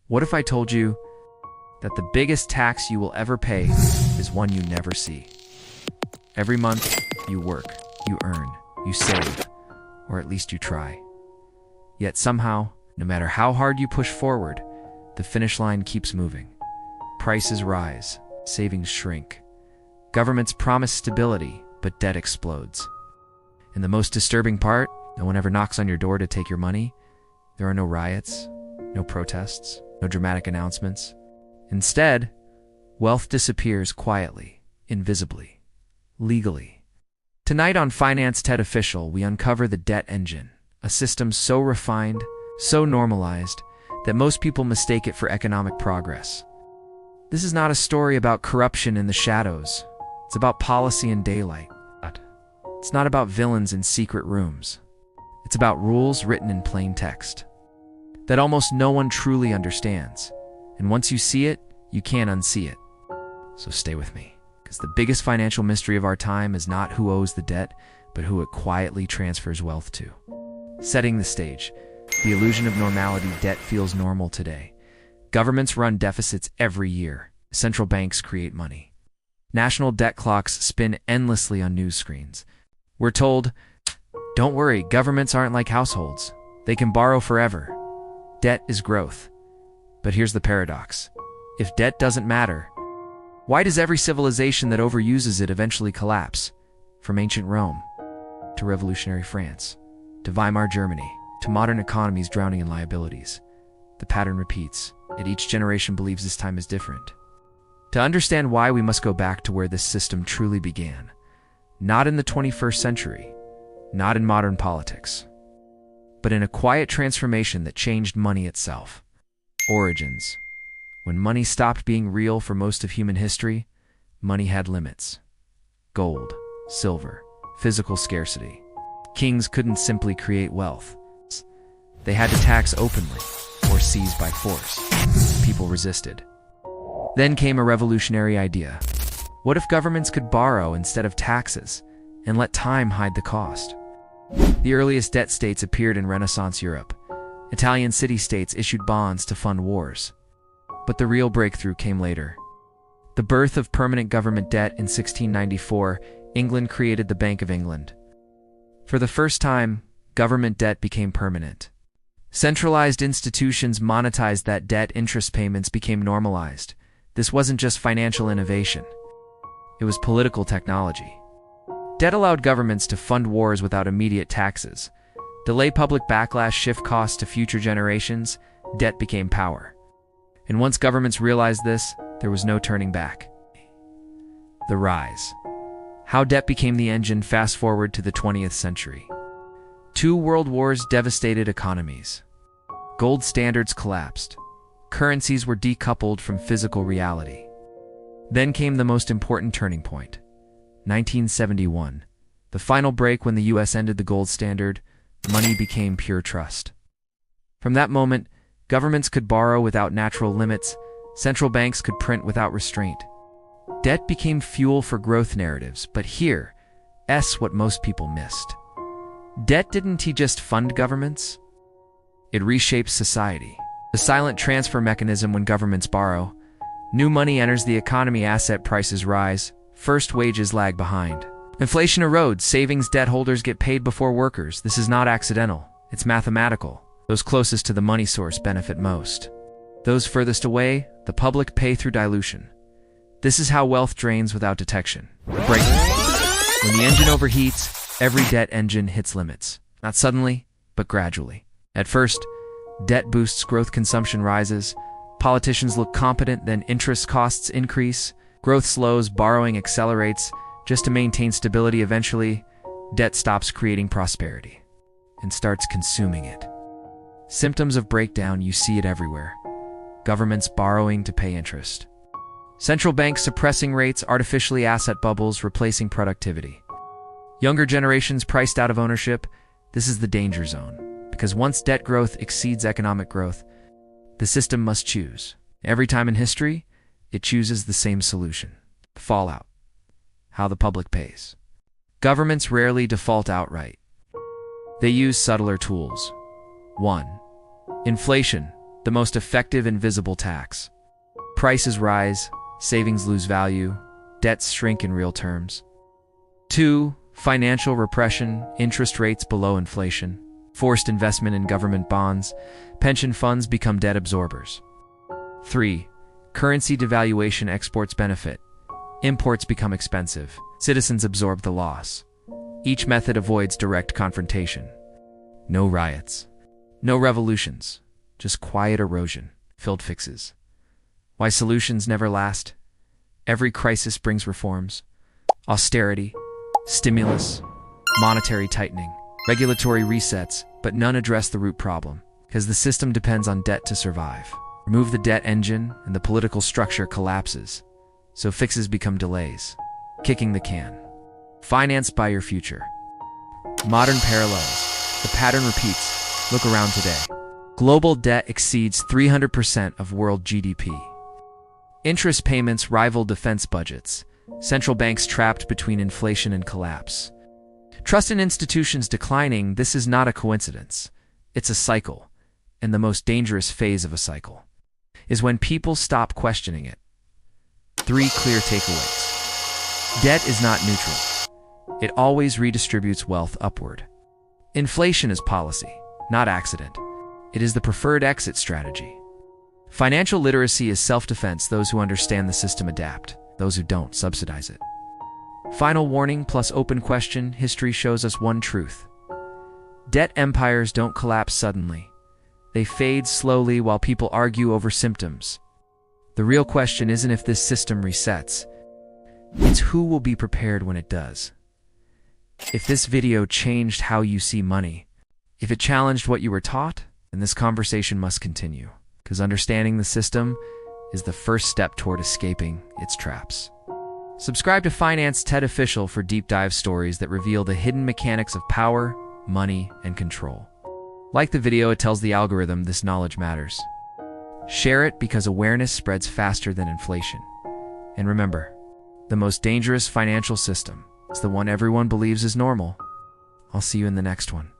What if I told you that the biggest tax you will ever pay is one you never see? Every month, you work, you earn, you save, or at least you try. Yet somehow, no matter how hard you push forward, the finish line keeps moving. Prices rise, savings shrink. Governments promise stability, but debt explodes. And the most disturbing part, no one ever knocks on your door to take your money. There are no riots, no protests, no dramatic announcements. Instead, wealth disappears quietly, invisibly, legally. Tonight on Finance TED Official, we uncover the debt engine, a system so refined, so normalized, that most people mistake it for economic progress. This is not a story about corruption in the shadows. It's about policy in daylight. It's not about villains in secret rooms. It's about rules written in plain text that almost no one truly understands. And once you see it, you can't unsee it. So stay with me, because the biggest financial mystery of our time is not who owes the debt, but who it quietly transfers wealth to. Setting the stage, the illusion of normality. Debt feels normal today. Governments run deficits every year. Central banks create money. National debt clocks spin endlessly on news screens. We're told, don't worry, governments aren't like households. They can borrow forever. Debt is growth. But here's the paradox. If debt doesn't matter, why does every civilization that overuses it eventually collapse? From ancient Rome, to revolutionary France, to Weimar Germany, to modern economies drowning in liabilities. The pattern repeats, yet each generation believes this time is different. To understand why, we must go back to where this system truly began. Not in the 21st century, not in modern politics, but in a quiet transformation that changed money itself. Origins. When money stopped being real for most of human history, money had limits. Gold, silver, physical scarcity. Kings couldn't simply create wealth. They had to tax openly or seize by force. People resisted. Then came a revolutionary idea. What if governments could borrow instead of taxes and let time hide the cost? The earliest debt states appeared in Renaissance Europe. Italian city-states issued bonds to fund wars. But the real breakthrough came later. The birth of permanent government debt in 1694, England created the Bank of England. For the first time, government debt became permanent. Centralized institutions monetized that debt. Interest payments became normalized. This wasn't just financial innovation. It was political technology. Debt allowed governments to fund wars without immediate taxes, delay public backlash, shift costs to future generations. Debt became power. And once governments realized this, there was no turning back. The rise. How debt became the engine. Fast forward to the 20th century. 2 world wars devastated economies. Gold standards collapsed. Currencies were decoupled from physical reality. Then came the most important turning point. 1971. The final break when the US ended the gold standard. Money became pure trust. From that moment, governments could borrow without natural limits. Central banks could print without restraint. Debt became fuel for growth narratives, but here's what most people missed. Debt didn't just fund governments. It reshapes society. The silent transfer mechanism. When governments borrow, new money enters the economy. Asset prices rise. First wages lag behind. Inflation erodes. Savings debt holders get paid before workers. This is not accidental. It's mathematical. Those closest to the money source benefit most. Those furthest away, the public, pay through dilution. This is how wealth drains without detection. Breaking point. When the engine overheats, every debt engine hits limits. Not suddenly, but gradually. At first, debt boosts growth. Consumption rises. Politicians look competent. Then interest costs increase. Growth slows. Borrowing accelerates. Just to maintain stability. Eventually, debt stops creating prosperity and starts consuming it. Symptoms of breakdown. You see it everywhere. Governments borrowing to pay interest. Central banks suppressing rates. Artificially asset bubbles replacing productivity. Younger generations priced out of ownership. This is the danger zone. Because once debt growth exceeds economic growth, the system must choose. Every time in history, it chooses the same solution. Fallout. How the public pays. Governments rarely default outright. They use subtler tools. 1. Inflation. the most effective invisible tax. Prices rise, savings lose value, debts shrink in real terms. 2. Financial repression, interest rates below inflation, forced investment in government bonds, pension funds become debt absorbers. 3. Currency devaluation, exports benefit, imports become expensive, citizens absorb the loss. Each method avoids direct confrontation. No riots, no revolutions, just quiet erosion, filled fixes. Why solutions never last? Every crisis brings reforms. Austerity, stimulus, monetary tightening, regulatory resets, but none address the root problem, because the system depends on debt to survive. Remove the debt engine and the political structure collapses, so fixes become delays, kicking the can. Financed by your future. Modern parallels. The pattern repeats. Look around today. Global debt exceeds 300% of world GDP. Interest payments rival defense budgets. Central banks trapped between inflation and collapse. Trust in institutions declining. This is not a coincidence. It's a cycle, and the most dangerous phase of a cycle is when people stop questioning it. 3 clear takeaways. Debt is not neutral. It always redistributes wealth upward. Inflation is policy, not accident. It is the preferred exit strategy. Financial literacy is self-defense. Those who understand the system adapt. Those who don't subsidize it. Final warning plus open question. History shows us one truth. Debt empires don't collapse suddenly. They fade slowly while people argue over symptoms. The real question isn't if this system resets. It's who will be prepared when it does. If this video changed how you see money, if it challenged what you were taught, then this conversation must continue, because understanding the system is the first step toward escaping its traps. Subscribe to Finance TED Official for deep dive stories that reveal the hidden mechanics of power, money, and control. Like the video, it tells the algorithm this knowledge matters. Share it because awareness spreads faster than inflation. And remember, the most dangerous financial system is the one everyone believes is normal. I'll see you in the next one.